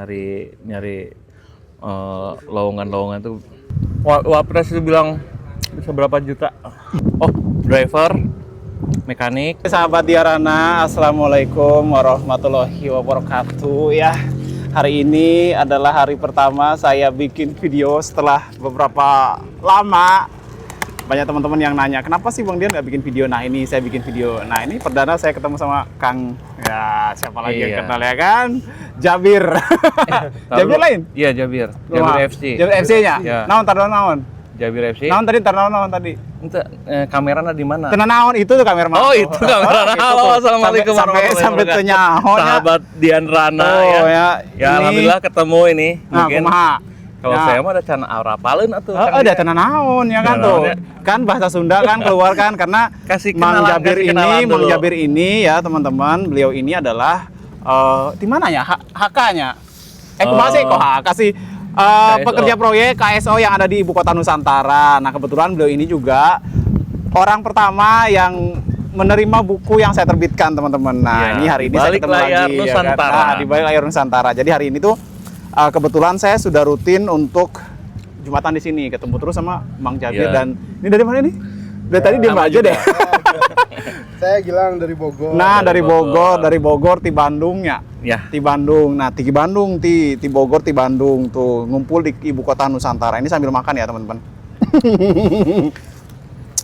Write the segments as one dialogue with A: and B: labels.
A: nyari lowongan-lowongan tuh. Wapres itu bilang bisa berapa juta. Oh, driver, mekanik.
B: Sahabat Diarana, assalamualaikum warahmatullahi wabarakatuh. Ya, hari ini adalah hari pertama saya bikin video setelah beberapa lama. Banyak teman-teman yang nanya, kenapa sih Bang Dian nggak bikin video? Nah, ini saya bikin video. Nah, ini perdana saya ketemu sama Kang. Ya, siapa lagi yang kenal ya kan? Jabir. Jabir lain?
A: Iya, Jabir. Jabir FC.
B: Jabir FC-nya?
A: Ya.
B: Naon, naon?
A: Jabir FC.
B: Naon tadi?
A: Ente, kameranya di mana?
B: Tenan naon itu tuh kamera.
A: Oh, itu kamera. Halo, assalamualaikum warahmatullahi
B: sampai
A: wabarakatuh.
B: tenyaho.
A: Sahabat Dian Rana
B: ya.
A: Ya, alhamdulillah ketemu ini.
B: Nah,
A: Mungkin
B: kumaha?
A: kalau saya mah ada can arapaleun atuh.
B: Ada tenan naon ya kan tuh. Kan bahasa Sunda kan keluar kan karena Mang Jabir ini ya teman-teman, beliau ini adalah di mana ya HK-nya? Kumaha sih kok HK sih? Pekerja proyek KSO yang ada di Ibu Kota Nusantara. Nah, kebetulan beliau ini juga orang pertama yang menerima buku yang saya terbitkan, teman-teman. Nah, ini hari ini saya ketemu lagi
A: Nusantara.
B: Ya kan? Nah, di balik layar Nusantara. Jadi hari ini tuh kebetulan saya sudah rutin untuk Jumatan di sini, ketemu terus sama Mang Jabir. Dan ini dari mana nih? Dari tadi diam aja deh.
C: Saya Gilang dari Bogor.
B: Nah, dari Bogor ti Bandung ya.
A: Ya.
B: Ti Bandung. Nah, ti Bandung ti Bogor ti Bandung tuh ngumpul di Ibu Kota Nusantara. Ini sambil makan ya, teman-teman.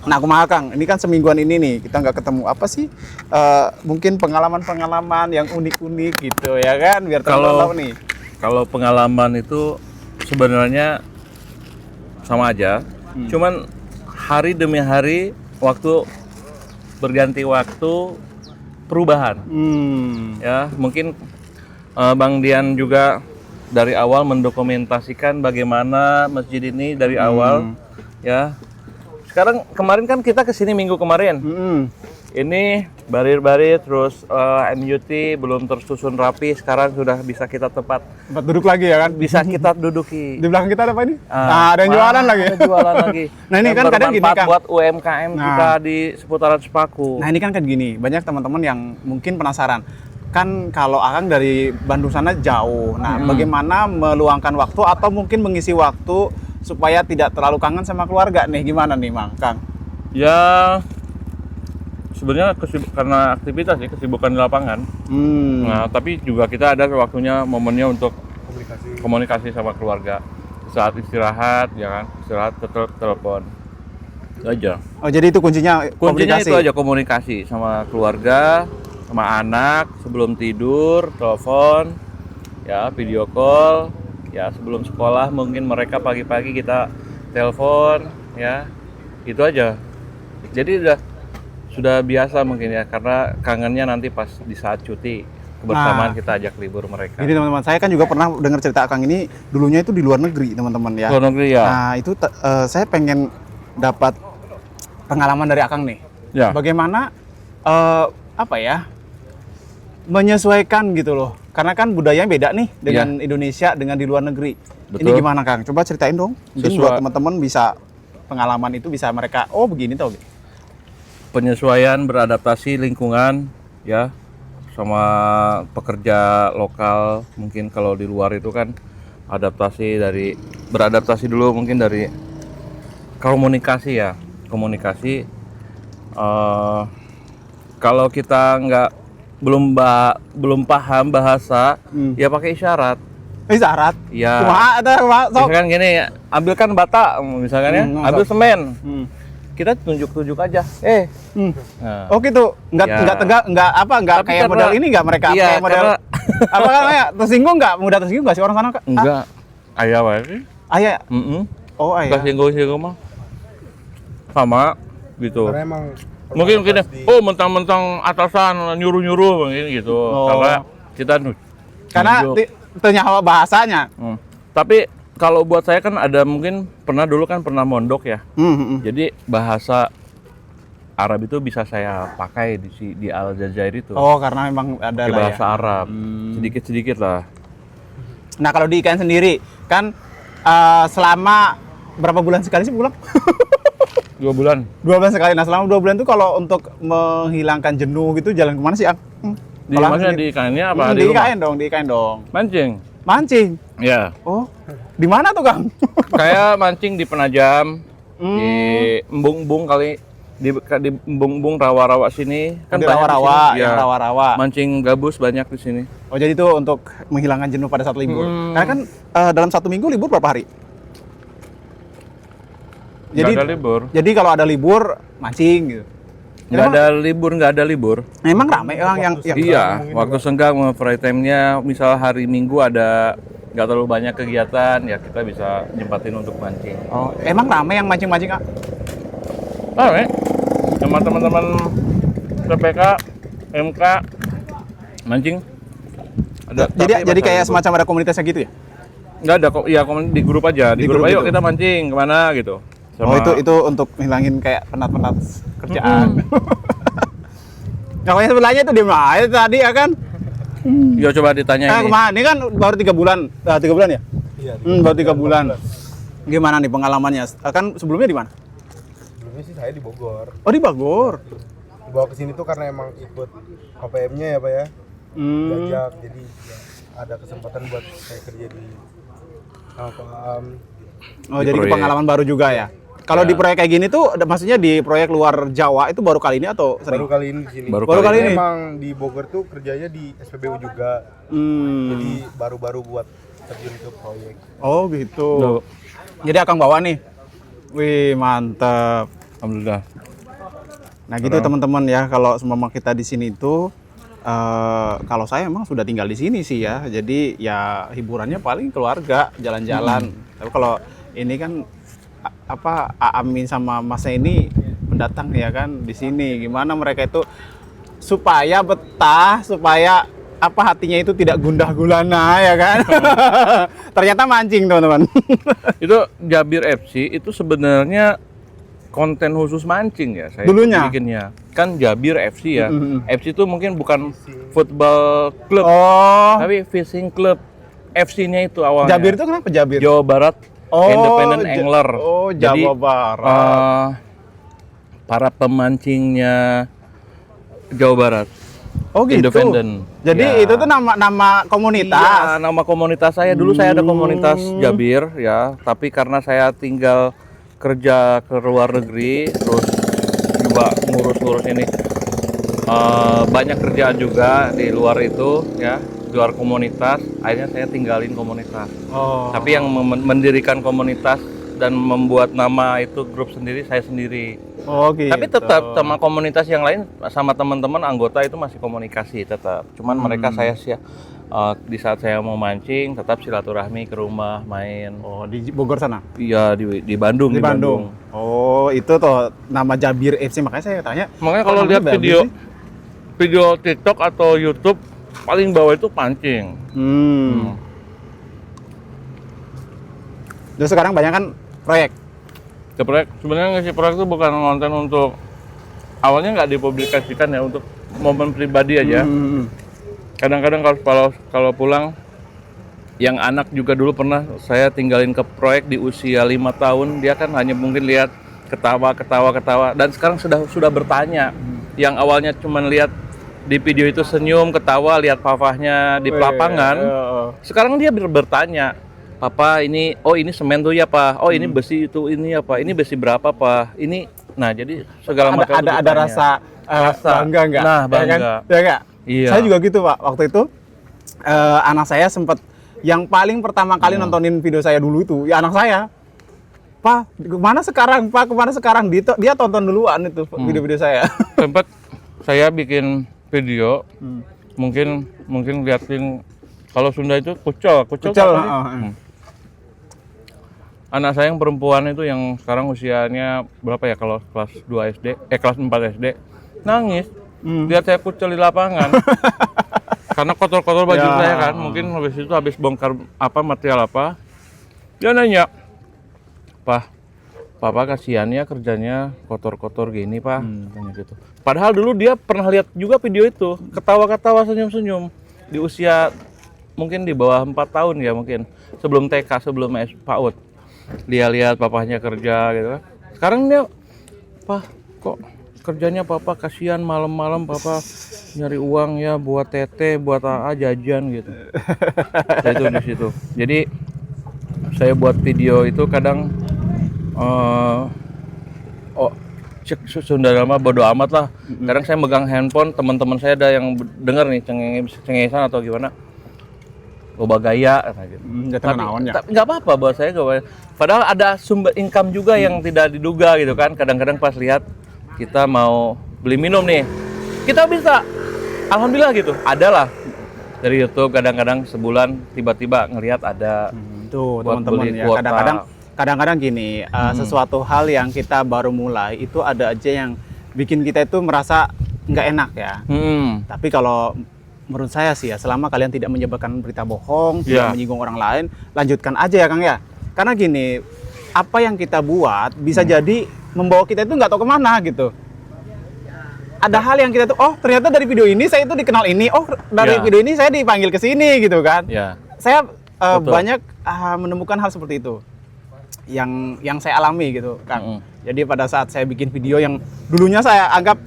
B: Nah, aku Kang, ini kan semingguan ini nih kita nggak ketemu. Apa sih? Mungkin pengalaman-pengalaman yang unik-unik gitu ya kan, biar teman-teman tahu nih.
A: Kalau pengalaman itu sebenarnya sama aja, cuman hari demi hari, waktu berganti waktu, perubahan. Ya, mungkin Bang Dian juga dari awal mendokumentasikan bagaimana masjid ini dari awal, ya. Sekarang kemarin kan kita kesini minggu kemarin. Ini barir-barir terus MUT belum tersusun rapi, sekarang sudah bisa kita tempat
B: Duduk lagi ya kan?
A: bisa kita duduki.
B: Di belakang kita ada apa ini?
A: Nah,
B: ada yang jualan lagi.
A: Ada jualan lagi.
B: Nah, ini kan kadang gini
A: bermanfaat
B: Kang.
A: buat UMKM kita di seputaran Sepaku.
B: Nah, ini kan gini, banyak teman-teman yang mungkin penasaran. Kan kalau Akang dari Bandung sana jauh. Nah, bagaimana meluangkan waktu atau mungkin mengisi waktu supaya tidak terlalu kangen sama keluarga nih? Gimana nih, Mang Kang?
A: Ya, sebenarnya karena aktivitas ya, kesibukan di lapangan. Nah, tapi juga kita ada waktunya, momennya untuk komunikasi sama keluarga. Saat istirahat, ya kan, istirahat telepon. Itu aja.
B: Oh, jadi itu kuncinya
A: Kuncinya
B: komunikasi.
A: itu aja, komunikasi sama keluarga, sama anak, sebelum tidur, telepon, ya, video call, ya, sebelum sekolah mungkin mereka pagi-pagi kita telepon, ya, itu aja. Jadi sudah biasa mungkin ya, karena kangennya nanti pas di saat cuti kebersamaan kita ajak libur mereka.
B: Jadi teman-teman, saya kan juga pernah dengar cerita Akang ini dulunya itu di luar negeri, teman-teman ya.
A: Luar negeri ya.
B: Nah, itu saya pengen dapat pengalaman dari Akang nih.
A: Ya.
B: Bagaimana apa ya? Menyesuaikan gitu loh. Karena kan budayanya beda nih dengan Indonesia dengan di luar negeri.
A: Betul.
B: Ini gimana Kang? Coba ceritain dong. Mungkin buat teman-teman bisa pengalaman itu bisa mereka begini tau gitu.
A: Penyesuaian, beradaptasi lingkungan, ya, sama pekerja lokal. Mungkin kalau di luar itu kan beradaptasi dulu mungkin dari komunikasi ya. Komunikasi, kalau kita belum paham bahasa, ya pakai isyarat.
B: Isyarat?
A: Ya.
B: Kumaha
A: Misalkan gini, ambilkan bata, misalkan ya, ambil semen. Kita tunjuk-tunjuk aja. Nah.
B: Oh gitu, nggak
A: Tapi
B: kayak
A: karena,
B: model ini nggak mereka kayak model apa namanya tersinggung nggak sih orang sana?
A: Enggak, ayah wae.
B: Ayah. Oh ayah.
A: Enggak singgung mah sama gitu.
C: Karena emang
A: Mungkin mentang-mentang atasan nyuruh-nyuruh mungkin gitu. Karena kita
B: ternyata bahasanya.
A: Tapi kalau buat saya kan ada mungkin pernah mondok ya. Jadi bahasa Arab itu bisa saya pakai di Al Jazair itu.
B: Oh, karena memang ada lah
A: bahasa Arab. Sedikit-sedikit lah.
B: Nah, kalau di IKN sendiri kan selama berapa bulan sekali sih pulang?
A: 2 bulan.
B: 2 bulan sekali. Nah, selama 2 bulan itu kalau untuk menghilangkan jenuh gitu jalan kemana sih, Ang?
A: Di mana, di IKN-nya apa
B: di
A: di rumah?
B: IKN dong, di IKN dong.
A: Mancing.
B: Mancing.
A: Ya.
B: Oh, di mana tuh Kang?
A: Saya mancing di Penajam, di embung-embung kali, di embung-embung rawa-rawa sini.
B: Di
A: banyak
B: rawa-rawa,
A: di sini.
B: yang
A: Ya,
B: rawa-rawa.
A: mancing gabus banyak di sini.
B: Oh, jadi itu untuk menghilangkan jenuh pada saat libur. Karena kan dalam 1 minggu libur berapa hari?
A: Nggak ada libur.
B: Jadi kalau ada libur mancing gitu.
A: Nggak ada libur.
B: Emang ramai orang yang
A: Iya, waktu senggang free time-nya, misal hari Minggu ada nggak terlalu banyak kegiatan, ya kita bisa nyempatin untuk mancing.
B: Oh, emang ramai yang mancing-mancing, Kak?
A: Sama teman-teman PPK, MK, mancing.
B: Jadi kayak semacam ada komunitasnya gitu ya?
A: Nggak ada kok, iya di grup aja. Di grup ayo
B: gitu?
A: kita mancing kemana gitu.
B: Oh, itu untuk ngilangin kayak penat-penat kerjaan. Nah, kalau yang sebelahnya itu di mana tadi ya kan?
A: Ya coba ditanya ini.
B: Kemana? Ini kan baru 3 bulan. 3 bulan ya?
C: Iya.
B: Baru 3 bulan. Gimana nih pengalamannya? Kan sebelumnya di mana?
C: Sebelumnya sih saya di Bogor.
B: Oh, di Bogor.
C: Dibawa ke sini tuh karena emang ikut KPM-nya ya Pak ya. Diajak, jadi ya, ada kesempatan buat saya kerja di
B: Oh,
A: Di
B: jadi
A: proyek.
B: pengalaman baru juga ya. Kalau
A: Ya.
B: di proyek kayak gini tuh, maksudnya di proyek luar Jawa itu baru kali ini atau sering?
C: baru kali ini di sini.
A: Baru
B: kali
C: Karena
B: ini?
C: emang di Bogor tuh kerjanya di SPBU juga. Jadi baru-baru buat terjun ke proyek.
B: Oh gitu.
A: Loh.
B: Jadi Akang bawa nih. Wih mantap.
A: Alhamdulillah.
B: Nah gitu teman-teman ya, kalau semua kita di sini itu, kalau saya emang sudah tinggal di sini sih ya. Jadi ya hiburannya paling keluarga, jalan-jalan. Tapi kalau ini kan Amin sama Masnya ini pendatang ya kan di sini. Gimana mereka itu supaya betah, supaya hatinya itu tidak gundah gulana ya kan. Ternyata mancing teman-teman.
A: Itu Jabir FC itu sebenarnya konten khusus mancing ya saya
B: Dulunya?
A: bikinnya. Kan Jabir FC ya. FC itu mungkin bukan football club,
B: Oh,
A: tapi fishing club. FC-nya itu awalnya.
B: Jabir itu kenapa Jabir?
A: Jawa Barat Independent Angler.
B: Oh,
A: Jadi,
B: Jawa Barat.
A: para pemancingnya Jawa Barat.
B: Oh gitu.
A: Independent.
B: Jadi
A: Ya.
B: itu tuh nama komunitas.
A: Iya, nama komunitas saya. Dulu saya ada komunitas Jabir ya, tapi karena saya tinggal kerja ke luar negeri, terus juga ngurus-ngurus ini, banyak kerjaan juga di luar itu ya, di luar komunitas. Akhirnya saya tinggalin komunitas.
B: Oh.
A: Tapi yang mendirikan komunitas dan membuat nama itu grup sendiri saya sendiri.
B: Oh gitu.
A: Tapi tetap sama komunitas yang lain, sama teman-teman anggota itu masih komunikasi tetap. Cuman mereka saya sih di saat saya mau mancing tetap silaturahmi ke rumah main.
B: Oh, di Bogor sana.
A: Iya di Bandung.
B: Di Bandung. Oh, itu tuh nama Jabir FC, makanya saya tanya.
A: Makanya
B: kok
A: kalau
B: namanya
A: lihat
B: Jabir
A: video
B: sih?
A: video TikTok atau YouTube paling bawah itu pancing.
B: Terus sekarang banyak kan proyek.
A: Proyek sebenarnya ngisi proyek itu bukan konten untuk awalnya nggak dipublikasikan ya, untuk momen pribadi aja. Kadang-kadang kalau pulang, yang anak juga dulu pernah saya tinggalin ke proyek di usia 5 tahun, dia kan hanya mungkin lihat ketawa, dan sekarang sudah bertanya. Yang awalnya cuma lihat di video itu senyum, ketawa, lihat papahnya di lapangan, sekarang dia bertanya, Papa ini, oh ini semen tuh ya Pak, oh ini besi itu ini ya Pak, ini besi berapa Pak, ini, nah jadi segala macam
B: ada rasa bangga nggak?
A: Nah,
B: Ya
A: bangga.
B: kan? Ya nggak?
A: Iya.
B: Saya juga gitu Pak. Waktu itu anak saya sempat yang paling pertama kali nontonin video saya dulu itu ya anak saya. Pak, kemana sekarang? Pak, kemana sekarang? Dia tonton duluan itu video-video saya.
A: Sempat saya bikin video, mungkin liatin kalau Sunda itu kucel apa sih? Anak saya yang perempuan itu yang sekarang usianya berapa ya, kalau kelas 2 SD, kelas 4 SD, nangis. Lihat saya kucel di lapangan. Karena kotor-kotor baju saya kan, mungkin habis bongkar material apa. Dia nanya, Papa kasihan ya kerjanya kotor-kotor gini Pak, tanya gitu. Padahal dulu dia pernah lihat juga video itu, ketawa-ketawa senyum-senyum di usia mungkin di bawah 4 tahun ya, mungkin sebelum TK, sebelum PAUD. Dia lihat papahnya kerja gitu kan. Sekarang dia, kok kerjanya Papa kasihan, malam-malam Papa nyari uang ya buat tete, buat jajan gitu. Saya itu di situ. Jadi saya buat video itu kadang Sunda mah bodo amat lah. Kadang saya megang handphone, teman-teman saya ada yang dengar nih cengengesan atau gimana. Loba gaya gitu. Tapi nggak apa-apa buat saya. Padahal ada sumber income juga yang tidak diduga gitu kan. Kadang-kadang pas lihat kita mau beli minum nih, kita bisa, alhamdulillah gitu, ada lah dari YouTube. Kadang-kadang sebulan tiba-tiba ngelihat ada.
B: Tuh teman-teman ya, kadang-kadang gini, sesuatu hal yang kita baru mulai itu ada aja yang bikin kita itu merasa nggak enak ya. Tapi kalau menurut saya sih ya, selama kalian tidak menyebarkan berita bohong, tidak menyinggung orang lain, lanjutkan aja ya Kang ya. Karena gini, apa yang kita buat bisa jadi membawa kita itu nggak tahu kemana gitu. Ada hal yang kita tuh, oh ternyata dari video ini saya itu dikenal ini, oh dari video ini saya dipanggil ke sini gitu kan. Saya banyak menemukan hal seperti itu yang saya alami gitu Kang. Jadi pada saat saya bikin video yang dulunya saya anggap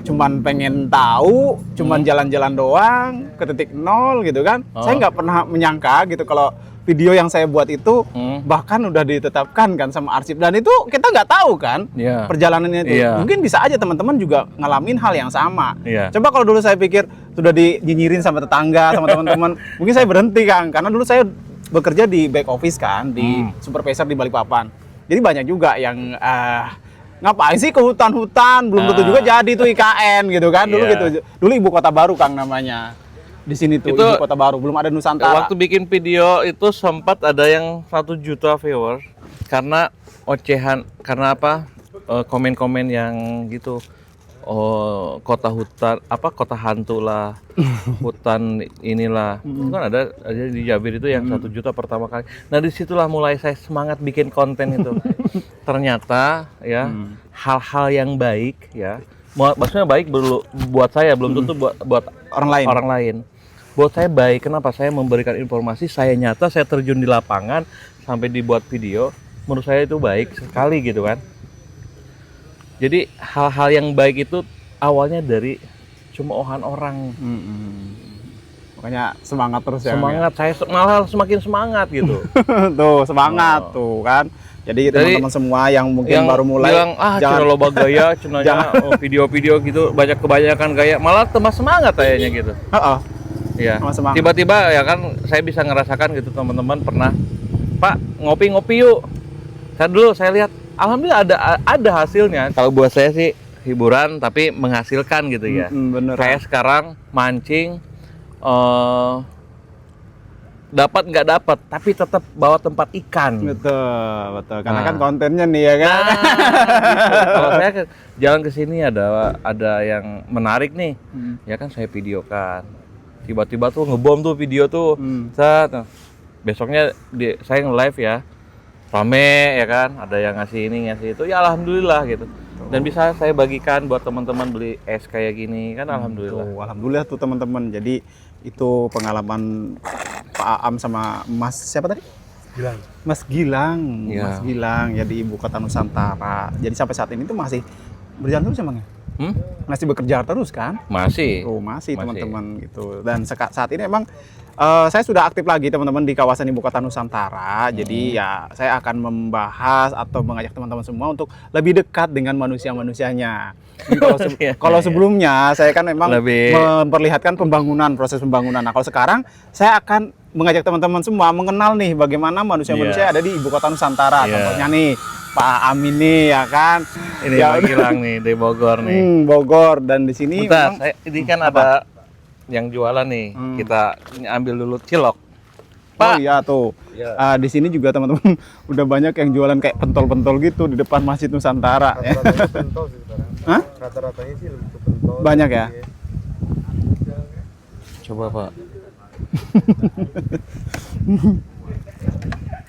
B: cuman pengen tahu, cuman jalan-jalan doang ke titik nol gitu kan. Saya nggak pernah menyangka gitu kalau video yang saya buat itu bahkan udah ditetapkan kan sama arsip, dan itu kita nggak tahu kan perjalanannya itu. Mungkin bisa aja teman-teman juga ngalamin hal yang sama. Coba kalau dulu saya pikir sudah dinyinyirin sama tetangga, sama teman-teman, mungkin saya berhenti Kang, karena dulu saya bekerja di back office kan, di supervisor di Balikpapan. Jadi banyak juga yang ngapain sih ke hutan-hutan, belum tentu juga jadi tuh IKN gitu kan. Dulu gitu. Dulu Ibu Kota Baru Kang namanya. Di sini tuh itu, Ibu Kota Baru, belum ada Nusantara.
A: Waktu bikin video itu sempat ada yang 1 juta viewer karena ocehan, karena apa? Komen-komen yang gitu. Oh, kota hutan, kota hantu lah, hutan inilah. Itu kan ada di Jabir itu yang 1 juta pertama kali. Nah disitulah mulai saya semangat bikin konten itu. Ternyata ya hal-hal yang baik ya, maksudnya baik buat saya, belum tentu buat orang lain. Buat saya baik, kenapa? Saya memberikan informasi, saya nyata, saya terjun di lapangan sampai dibuat video. Menurut saya itu baik sekali gitu kan. Jadi hal-hal yang baik itu awalnya dari cemoohan orang.
B: Makanya semangat terus ya.
A: Semangat, saya malah semakin semangat gitu.
B: Tuh semangat tuh kan. Jadi teman-teman semua yang mungkin baru mulai
A: bilang jangan loba gaya, cenanya video-video gitu kebanyakan gaya, malah tambah semangat kayaknya gitu. Iya. Tiba-tiba ya kan saya bisa ngerasakan gitu, teman-teman pernah, Pak ngopi-ngopi yuk. Saya lihat alhamdulillah ada hasilnya. Kalau buat saya sih hiburan tapi menghasilkan gitu ya.
B: Bener.
A: Kayak sekarang mancing dapat nggak dapat tapi tetap bawa tempat ikan.
B: Betul. Karena kan kontennya nih ya kan.
A: Gitu. Kalau saya jalan ke sini ada yang menarik nih, ya kan saya videokan. Tiba-tiba tuh ngebom tuh video tuh. Besoknya saya nge-live ya. Rame ya kan, ada yang ngasih ini ngasih itu, ya alhamdulillah gitu. Dan bisa saya bagikan buat teman-teman beli es kayak gini kan, alhamdulillah.
B: Alhamdulillah tuh teman-teman. Jadi itu pengalaman Pak Aam sama Mas siapa tadi? Mas Gilang ya di Ibu Kota Nusantara. Jadi sampai saat ini tuh masih berjalan terus emangnya? Masih bekerja terus kan?
A: Masih
B: teman-teman gitu. Dan saat ini emang saya sudah aktif lagi teman-teman di kawasan Ibu Kota Nusantara. Jadi ya saya akan membahas atau mengajak teman-teman semua untuk lebih dekat dengan manusia-manusianya. Kalau sebelumnya saya kan memang memperlihatkan proses pembangunan. Nah kalau sekarang saya akan mengajak teman-teman semua mengenal nih bagaimana manusia-manusia ada di Ibu Kota Nusantara. Contohnya nih Pak Amin nih ya kan.
A: Ini Gilang nih dari Bogor nih.
B: Bogor, dan di sini
A: ini kan ada yang jualan nih, kita ambil dulu cilok. Pak.
B: Oh iya tuh. Di sini juga teman-teman udah banyak yang jualan kayak pentol-pentol gitu di depan Masjid Nusantara.
C: Rata-ratanya pentol sih sekarang. Rata-ratanya sih lebih ke pentol.
B: Banyak ya?
A: Coba Pak.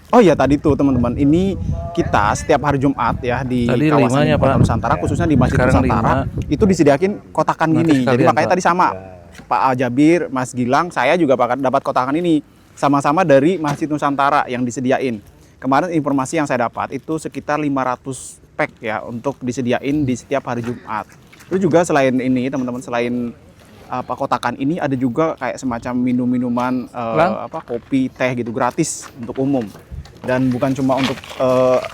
B: Oh iya tadi tuh teman-teman, ini kita setiap hari Jumat ya di
A: tadi
B: kawasan Ibu Kota Nusantara, khususnya di Masjid Nusantara, itu disediakan kotakan gini. Jadi makanya tadi sama Pak Jabir, Mas Gilang, saya juga dapat kotakan ini sama-sama dari Masjid Nusantara yang disediain. Kemarin informasi yang saya dapat itu sekitar 500 pack ya untuk disediain di setiap hari Jumat. Itu juga selain ini teman-teman, selain apa kotakan ini ada juga kayak semacam minum-minuman kopi, teh gitu gratis untuk umum. Dan bukan cuma untuk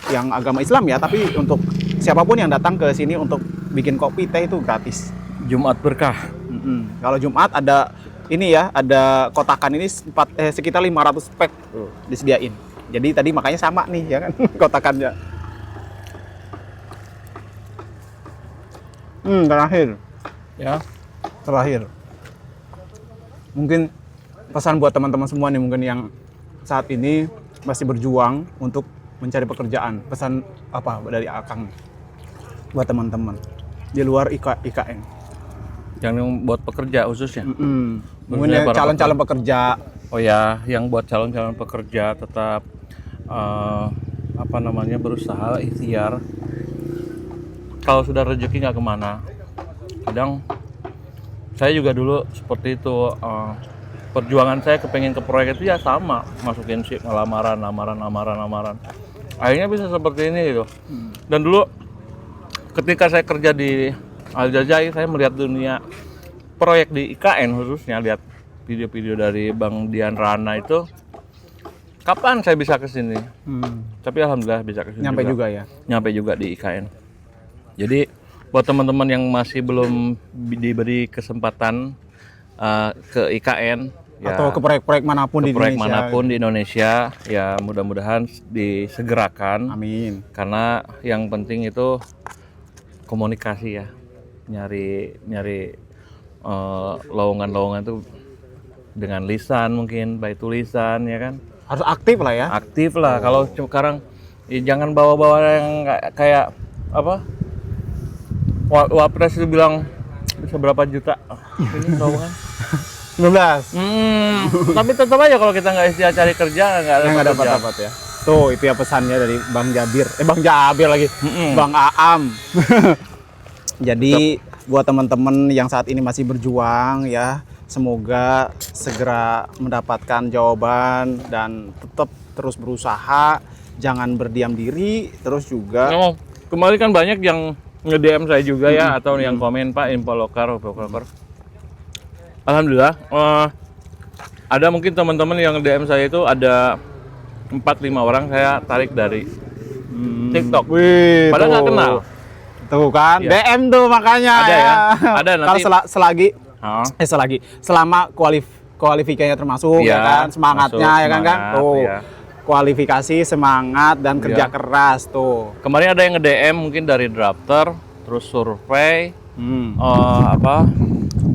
B: yang agama Islam ya, tapi untuk siapapun yang datang ke sini untuk bikin kopi, teh itu gratis.
A: Jumat berkah.
B: Kalau Jumat ada ini ya, ada kotakan ini sekitar 500 pack disediain. Jadi tadi makanya sama nih ya kan kotakannya. Terakhir. Mungkin pesan buat teman-teman semua nih mungkin yang saat ini masih berjuang untuk mencari pekerjaan. Pesan apa dari Akang buat teman-teman di luar IKN?
A: Yang buat pekerja khususnya.
B: Mungkin yang calon-calon pekerja.
A: Oh ya, yang buat calon-calon pekerja tetap berusaha ikhtiar. Kalau sudah rezeki nggak kemana. Kadang saya juga dulu seperti itu. Perjuangan saya kepengen ke proyek itu ya sama, masukin sih lamaran. Akhirnya bisa seperti ini gitu. Dan dulu ketika saya kerja di Aljazair, saya melihat dunia proyek di IKN khususnya, lihat video-video dari Bang Dian Rana itu. Kapan saya bisa ke sini? Tapi alhamdulillah bisa ke sini.
B: Nyampe juga ya.
A: Nyampe juga di IKN. Jadi buat teman-teman yang masih belum diberi kesempatan ke IKN ya,
B: atau ke proyek-proyek manapun di
A: proyek
B: Indonesia.
A: manapun di Indonesia ya, mudah-mudahan disegerakan.
B: Amin.
A: Karena yang penting itu komunikasi ya. Nyari lowongan-lowongan itu dengan lisan, mungkin by tulisan ya kan.
B: Harus aktif lah ya.
A: Aktif lah. Kalau sekarang ya jangan bawa-bawa yang kayak apa? Wapres itu bilang bisa berapa juta ini lowongan?
B: 19.
A: Tapi tetap aja kalau kita nggak istilah cari kerja nggak
B: dapat ya. Tuh itu ya pesannya dari Bang Jabir. Bang Jabir lagi. Bang Aam. Jadi buat teman-teman yang saat ini masih berjuang ya, semoga segera mendapatkan jawaban dan tetap terus berusaha, jangan berdiam diri, terus juga
A: kemarin kan banyak yang nge-DM saya juga ya, atau yang komen Pak info lokal. Alhamdulillah ada mungkin teman-teman yang DM saya itu ada 4-5 orang saya tarik dari TikTok.
B: Wih,
A: padahal nggak kenal.
B: Tuh kan, ya. DM tuh makanya
A: ada ya. Ada nanti.
B: Kalau selama kualifikasinya termasuk ya kan, semangatnya ya kan. Tuh. Ya. Kualifikasi, semangat dan kerja keras tuh.
A: Kemarin ada yang nge-DM mungkin dari drafter, terus survei,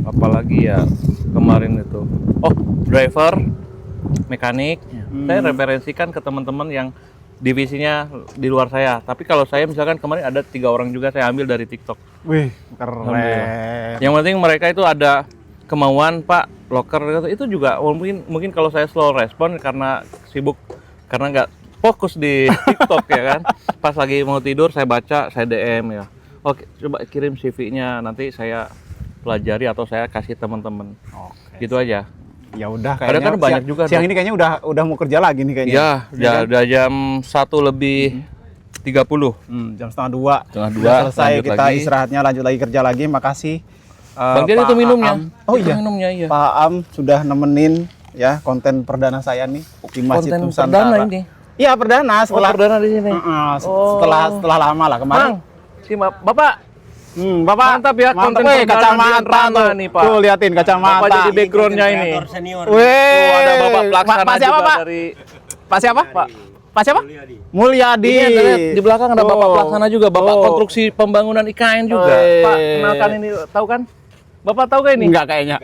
A: apalagi ya kemarin itu. Oh, driver, mekanik. Saya referensikan ke teman-teman yang divisinya di luar saya. Tapi kalau saya misalkan kemarin ada 3 orang juga saya ambil dari TikTok.
B: Wih, keren.
A: Yang penting mereka itu ada kemauan Pak loker itu juga. Mungkin kalau saya slow respon karena sibuk, karena nggak fokus di TikTok ya kan. Pas lagi mau tidur saya baca, saya DM ya. Oke, coba kirim CV-nya, nanti saya pelajari atau saya kasih teman-teman. Gitu aja.
B: Ya udah kayaknya.
A: Kan banyak juga.
B: Siang ini kayaknya udah mau kerja lagi nih kayaknya.
A: Ya, udah jam 1:30.
B: Jam setengah 2. Selesai kita
A: lagi.
B: Istirahatnya, lanjut lagi kerja lagi. Makasih.
A: Bang Dian itu minumnya.
B: Minumnya iya. Pak Am sudah nemenin ya konten perdana saya nih di Masjid Nusantara.
A: Perdana ini.
B: Iya, perdana setelah
A: perdana di sini.
B: Setelah lama lah kemarin.
A: Bapak. Bapak
B: mantap ya, konten kacamata
A: nih Pak.
B: Tuh liatin kacamata.
A: Bapak jadi backgroundnya ini.
B: Wih,
A: ada Bapak pelaksana
B: Pak siapa,
A: juga
B: Pak?
A: dari
B: Pak siapa? Pak siapa? Mulyadi.
A: Ini di belakang ada Bapak pelaksana juga, Bapak konstruksi pembangunan IKN juga. Pak, kenalkan ini, tahu kan? Bapak tahu gak ini?
B: Enggak kayaknya.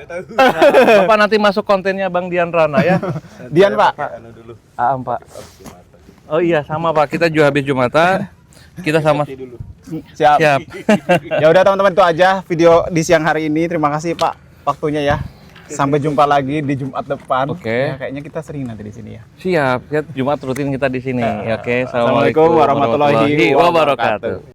A: Bapak nanti masuk kontennya Bang Dian Rana ya.
B: Dian Pak.
A: Aam Pak. Oh iya sama Pak, kita juga habis Jumatan. Kita sama.
B: Siap. Ya udah teman-teman, itu aja video di siang hari ini. Terima kasih Pak waktunya ya. Sampai jumpa lagi di Jumat depan.
A: Oke.
B: Ya, kayaknya kita sering nanti di sini ya.
A: Siap. Jumat rutin kita di sini. Oke.
B: Assalamualaikum warahmatullahi wabarakatuh.